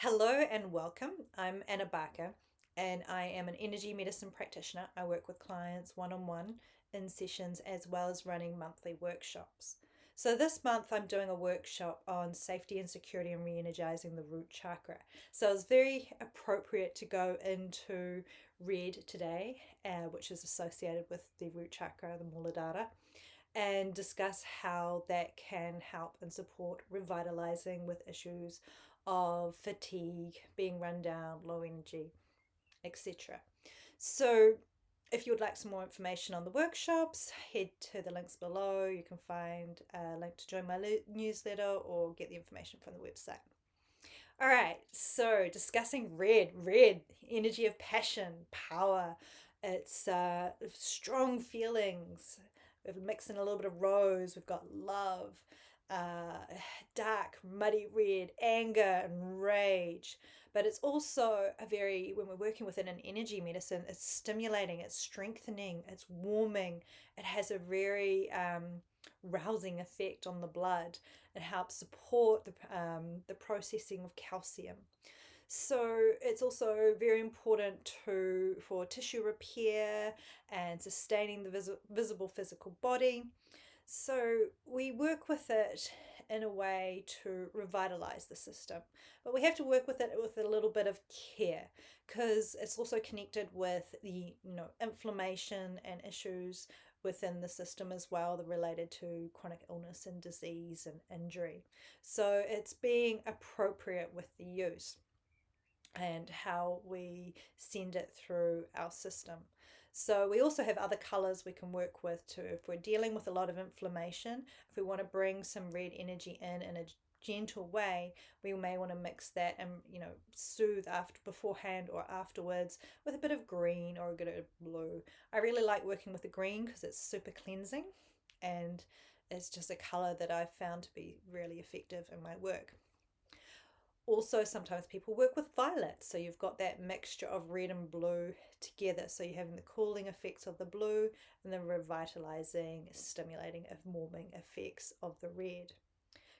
Hello and welcome. I'm Anna Barker and I am an energy medicine practitioner. I work with clients one on one in sessions as well as running monthly workshops. So, this month I'm doing a workshop on safety and security and re energizing the root chakra. So, it's very appropriate to go into red today, which is associated with the root chakra, the Muladhara, and discuss how that can help and support revitalizing with issues of fatigue, being run down, low energy, etc. So, if you would like some more information on the workshops, head to the links below. You can find a link to join my newsletter or get the information from the website. All right, so discussing red, energy of passion, power. It's strong feelings. We're mixing a little bit of rose. We've got love, uh, dark, muddy red, anger, and rage. But it's also when we're working within an energy medicine, it's stimulating, it's strengthening, it's warming. It has a very rousing effect on the blood. It helps support the processing of calcium. So it's also very important for tissue repair and sustaining the visible physical body. So we work with it in a way to revitalize the system, but we have to work with it with a little bit of care because it's also connected with the inflammation and issues within the system as well, that related to chronic illness and disease and injury. So it's being appropriate with the use and how we send it through our system. So we also have other colors we can work with too. If we're dealing with a lot of inflammation, if we want to bring some red energy in a gentle way, we may want to mix that and soothe beforehand or afterwards with a bit of green or a bit of blue. I really like working with the green because it's super cleansing and it's just a color that I've found to be really effective in my work. Also, sometimes people work with violet, so you've got that mixture of red and blue together. So you're having the cooling effects of the blue and the revitalizing, stimulating, warming effects of the red.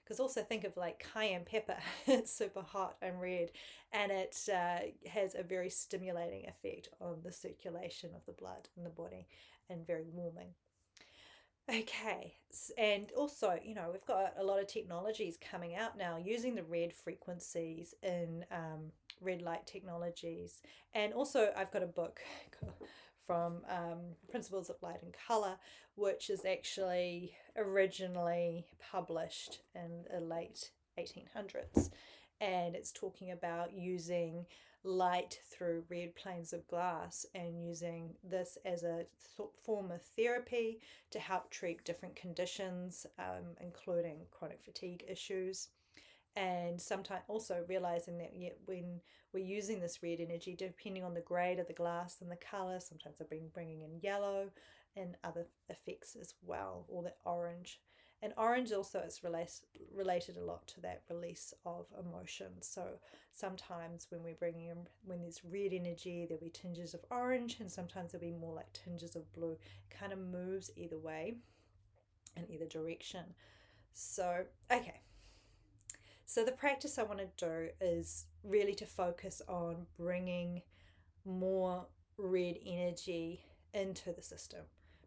Because also think of like cayenne pepper, it's super hot and red, and it has a very stimulating effect on the circulation of the blood in the body and very warming. Okay, and also, we've got a lot of technologies coming out now using the red frequencies in red light technologies. And also, I've got a book from Principles of Light and Color, which is actually originally published in the late 1800s. And it's talking about using light through red planes of glass and using this as a form of therapy to help treat different conditions, including chronic fatigue issues. And sometimes also realizing that when we're using this red energy, depending on the grade of the glass and the color, sometimes I've been bringing in yellow and other effects as well, or the orange. And orange also is related a lot to that release of emotion. So sometimes when we're bringing in, when there's red energy, there'll be tinges of orange, and sometimes there'll be more like tinges of blue. It kind of moves either way in either direction. So, okay. So the practice I want to do is really to focus on bringing more red energy into the system,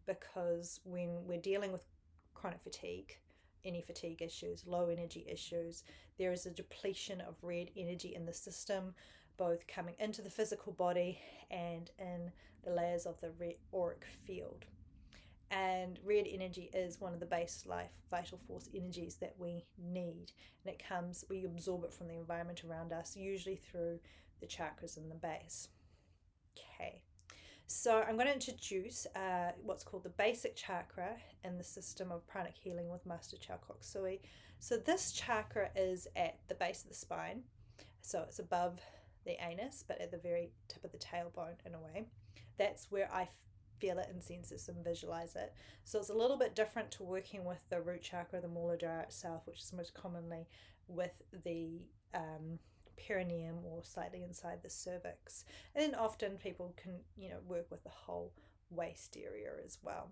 because when we're dealing with chronic fatigue, any fatigue issues, low energy issues, there is a depletion of red energy in the system, both coming into the physical body and in the layers of the red auric field. And red energy is one of the base life vital force energies that we need. And we absorb it from the environment around us, usually through the chakras in the base. Okay. So I'm going to introduce what's called the basic chakra in the system of pranic healing with Master Chow Kok Sui. So this chakra is at the base of the spine. So it's above the anus, but at the very tip of the tailbone in a way. That's where I feel it and sense it and visualize it. So it's a little bit different to working with the root chakra, the Muladhara itself, which is most commonly with the perineum or slightly inside the cervix. And then often people can, work with the whole waist area as well.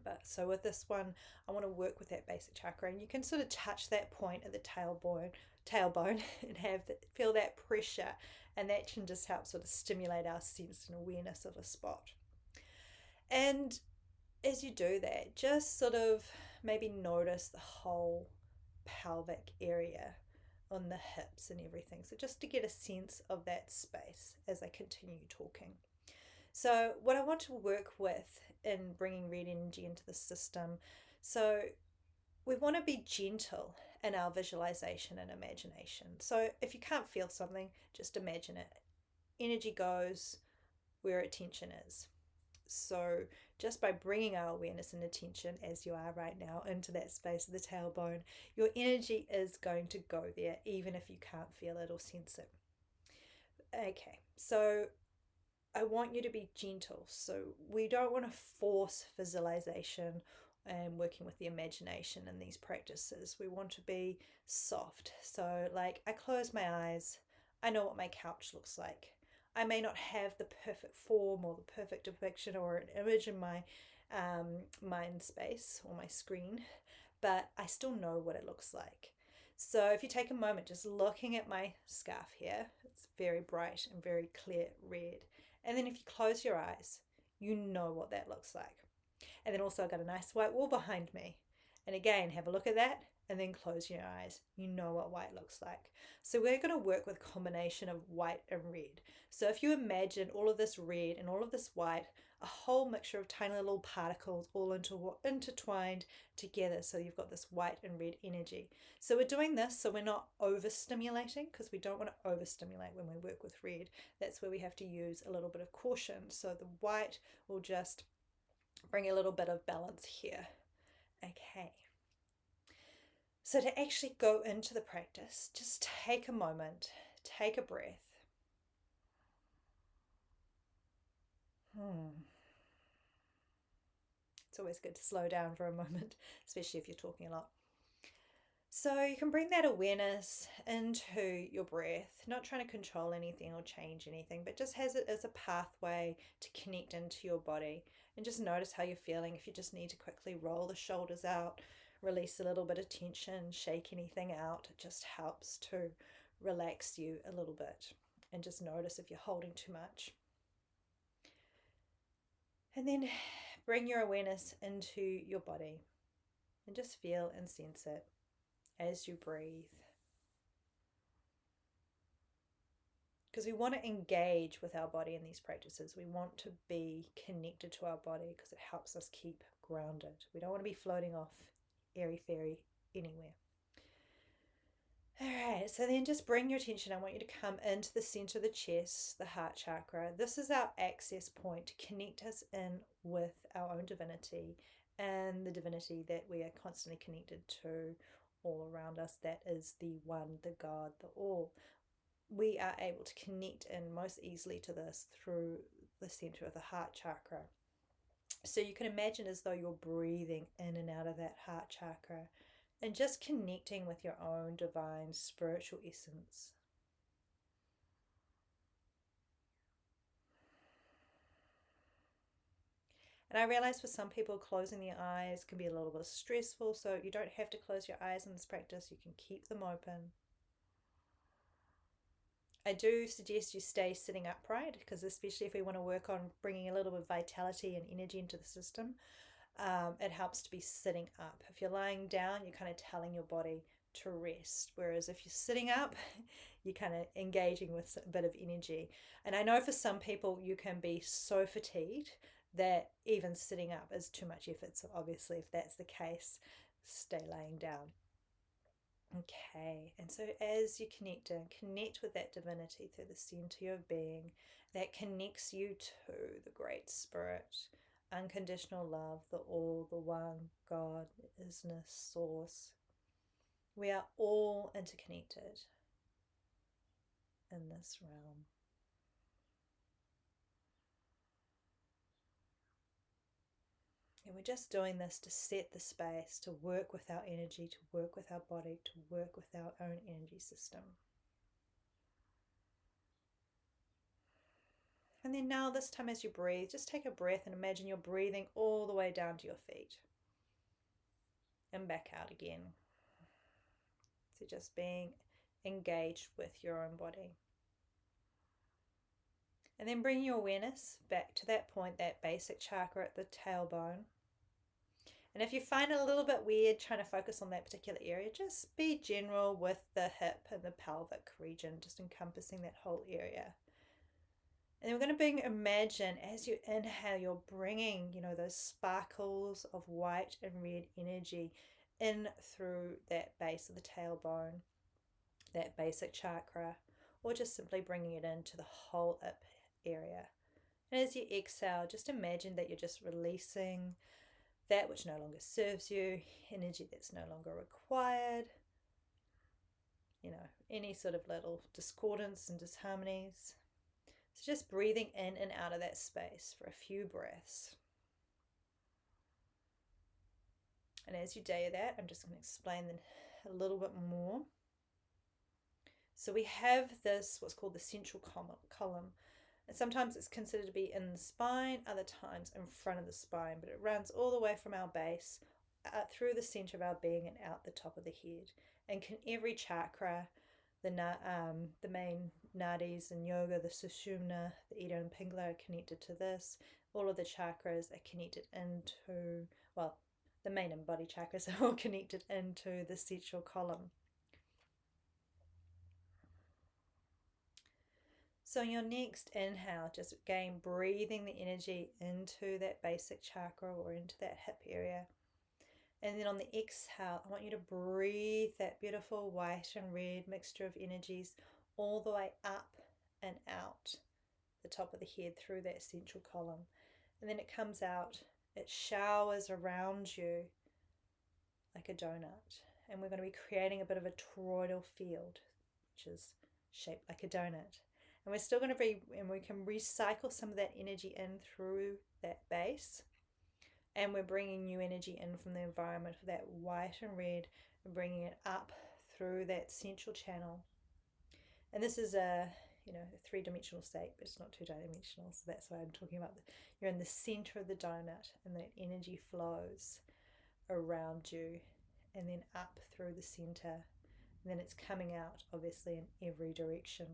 But so with this one, I want to work with that basic chakra, and you can sort of touch that point at the tailbone, and feel that pressure, and that can just help sort of stimulate our sense and awareness of a spot. And as you do that, just sort of maybe notice the whole pelvic area on the hips and everything. So just to get a sense of that space as I continue talking. So what I want to work with in bringing red energy into the system, so we want to be gentle in our visualization and imagination. So if you can't feel something, just imagine it. Energy goes where attention is. So just by bringing our awareness and attention, as you are right now, into that space of the tailbone, your energy is going to go there even if you can't feel it or sense it. Okay, so I want you to be gentle. So we don't want to force visualization and working with the imagination in these practices. We want to be soft. So like I close my eyes, I know what my couch looks like. I may not have the perfect form or the perfect depiction or an image in my mind space or my screen, but I still know what it looks like. So if you take a moment just looking at my scarf here, it's very bright and very clear red. And then if you close your eyes, you know what that looks like. And then also I've got a nice white wall behind me. And again, have a look at that and then close your eyes. You know what white looks like. So we're going to work with a combination of white and red. So if you imagine all of this red and all of this white, a whole mixture of tiny little particles all intertwined together. So you've got this white and red energy. So we're doing this so we're not overstimulating, because we don't want to overstimulate when we work with red. That's where we have to use a little bit of caution. So the white will just bring a little bit of balance here. Okay. So to actually go into the practice, just take a moment, take a breath. It's always good to slow down for a moment, especially if you're talking a lot. So you can bring that awareness into your breath, not trying to control anything or change anything, but just has it as a pathway to connect into your body, and just notice how you're feeling. If you just need to quickly roll the shoulders out, release a little bit of tension, shake anything out, it just helps to relax you a little bit, and just notice if you're holding too much. And then bring your awareness into your body and just feel and sense it as you breathe. Because we want to engage with our body in these practices. We want to be connected to our body because it helps us keep grounded. We don't want to be floating off airy-fairy anywhere. All right, so then just bring your attention. I want you to come into the center of the chest, the heart chakra. This is our access point to connect us in with our own divinity and the divinity that we are constantly connected to all around us. That is the one, the God, the all. We are able to connect in most easily to this through the center of the heart chakra. So you can imagine as though you're breathing in and out of that heart chakra and just connecting with your own divine spiritual essence. And I realize for some people, closing the eyes can be a little bit stressful, so you don't have to close your eyes in this practice. You can keep them open. I do suggest you stay sitting upright, because especially if we want to work on bringing a little bit of vitality and energy into the system, it helps to be sitting up. If you're lying down, you're kind of telling your body to rest. Whereas if you're sitting up, you're kind of engaging with a bit of energy. And I know for some people, you can be so fatigued that even sitting up is too much effort. So obviously, if that's the case, stay laying down. Okay, and so as you connect with that divinity through the center of being, that connects you to the Great Spirit, unconditional love, the all, the one, God, isness, source. We are all interconnected in this realm. And we're just doing this to set the space, to work with our energy, to work with our body, to work with our own energy system. And then now this time as you breathe, just take a breath and imagine you're breathing all the way down to your feet. And back out again. So just being engaged with your own body. And then bring your awareness back to that point, that basic chakra at the tailbone. And if you find it a little bit weird trying to focus on that particular area, just be general with the hip and the pelvic region, just encompassing that whole area. And then we're going to imagine as you inhale, you're bringing, those sparkles of white and red energy in through that base of the tailbone, that basic chakra, or just simply bringing it into the whole hip area. And as you exhale, just imagine that you're just releasing that which no longer serves you, energy that's no longer required, any sort of little discordance and disharmonies. So just breathing in and out of that space for a few breaths. And as you do that, I'm just going to explain a little bit more. So we have this, what's called the central column. And sometimes it's considered to be in the spine, other times in front of the spine, but it runs all the way from our base through the center of our being and out the top of the head. And every chakra, the main nadis in yoga, the sushumna, the Ida and Pingala are connected to this. All of the chakras are connected into, the main and body chakras are all connected into the central column. So on your next inhale, just again breathing the energy into that basic chakra or into that hip area. And then on the exhale, I want you to breathe that beautiful white and red mixture of energies all the way up and out the top of the head through that central column. And then it comes out, it showers around you like a donut. And we're going to be creating a bit of a toroidal field, which is shaped like a donut. And we're still going to and we can recycle some of that energy in through that base. And we're bringing new energy in from the environment for that white and red and bringing it up through that central channel. And this is a three-dimensional state, but it's not two-dimensional. So that's why I'm talking about you're in the center of the donut and that energy flows around you and then up through the center. And then it's coming out, obviously, in every direction.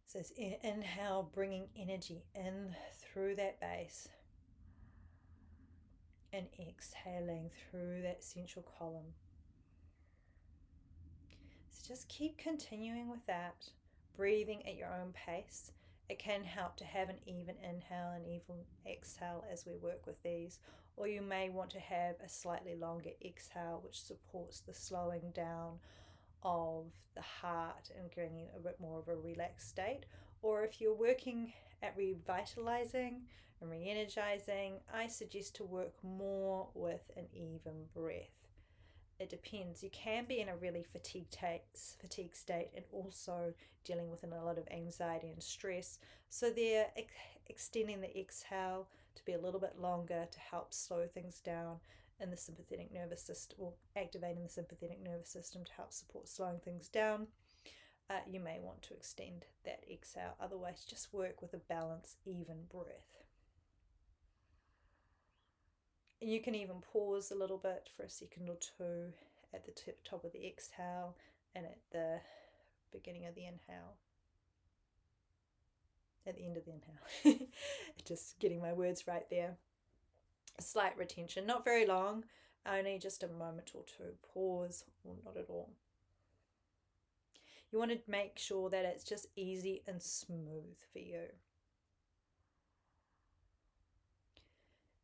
So it's inhale, bringing energy in through that base and exhaling through that central column. So just keep continuing with that, breathing at your own pace. It can help to have an even inhale and even exhale as we work with these, or you may want to have a slightly longer exhale which supports the slowing down of the heart and getting a bit more of a relaxed state. Or if you're working at revitalizing and re-energizing, I suggest to work more with an even breath. It depends. You can be in a really fatigue state and also dealing with a lot of anxiety and stress. So they're extending the exhale to be a little bit longer to help slow things down in the sympathetic nervous system, or activating the sympathetic nervous system to help support slowing things down. You may want to extend that exhale. Otherwise, just work with a balanced, even breath. And you can even pause a little bit for a second or two at the top of the exhale and at the beginning of the inhale. At the end of the inhale. Just getting my words right there. A slight retention, not very long, only just a moment or two. Pause or not at all. You want to make sure that it's just easy and smooth for you.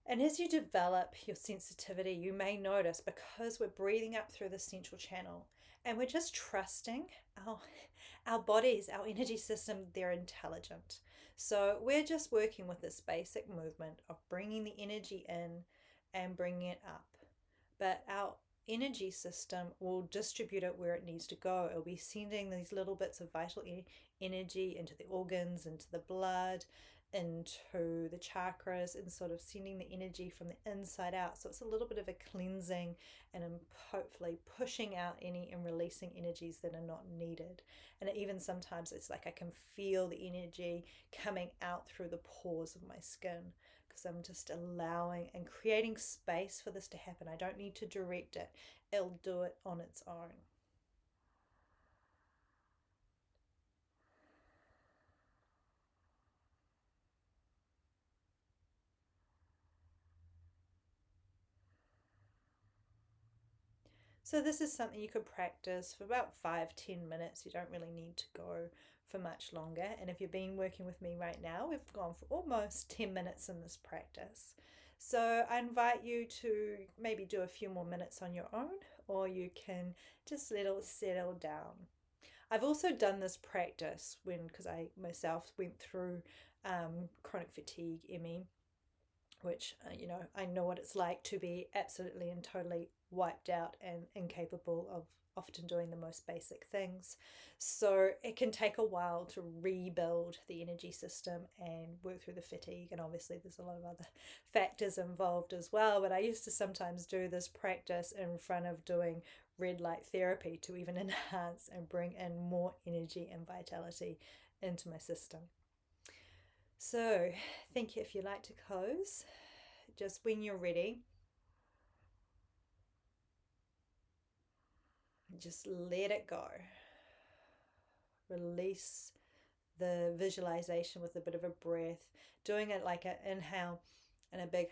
And as you develop your sensitivity, you may notice, because we're breathing up through the central channel and we're just trusting our bodies, our energy system, they're intelligent. So we're just working with this basic movement of bringing the energy in and bringing it up. But our energy system will distribute it where it needs to go. It'll be sending these little bits of vital energy into the organs, into the blood, into the chakras and sort of sending the energy from the inside out. So it's a little bit of a cleansing and hopefully pushing out any and releasing energies that are not needed. And even sometimes it's like I can feel the energy coming out through the pores of my skin because I'm just allowing and creating space for this to happen. I don't need to direct it, it'll do it on its own. So this is something you could practice for about 5-10 minutes. You don't really need to go for much longer. And if you've been working with me right now, we've gone for almost 10 minutes in this practice. So I invite you to maybe do a few more minutes on your own, or you can just let it settle down. I've also done this practice because I myself went through chronic fatigue, ME, which, I know what it's like to be absolutely and totally wiped out and incapable of often doing the most basic things. So it can take a while to rebuild the energy system and work through the fatigue. And obviously, there's a lot of other factors involved as well. But I used to sometimes do this practice in front of doing red light therapy to even enhance and bring in more energy and vitality into my system. So, thank you. If you like to close, just when you're ready, just let it go. Release the visualization with a bit of a breath, doing it like an inhale and a big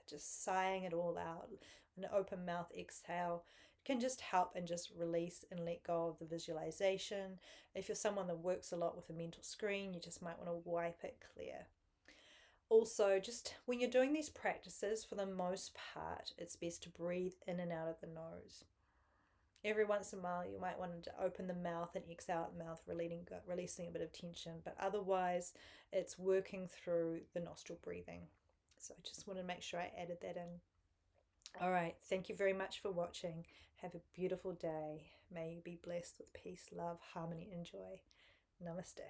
just sighing it all out. An open mouth exhale can just help and just release and let go of the visualization. If you're someone that works a lot with a mental screen, you just might want to wipe it clear. Also, just when you're doing these practices, for the most part, it's best to breathe in and out of the nose. Every once in a while, you might want to open the mouth and exhale out the mouth, releasing a bit of tension. But otherwise, it's working through the nostril breathing. So I just wanted to make sure I added that in. All right. Thank you very much for watching. Have a beautiful day. May you be blessed with peace, love, harmony, and joy. Namaste.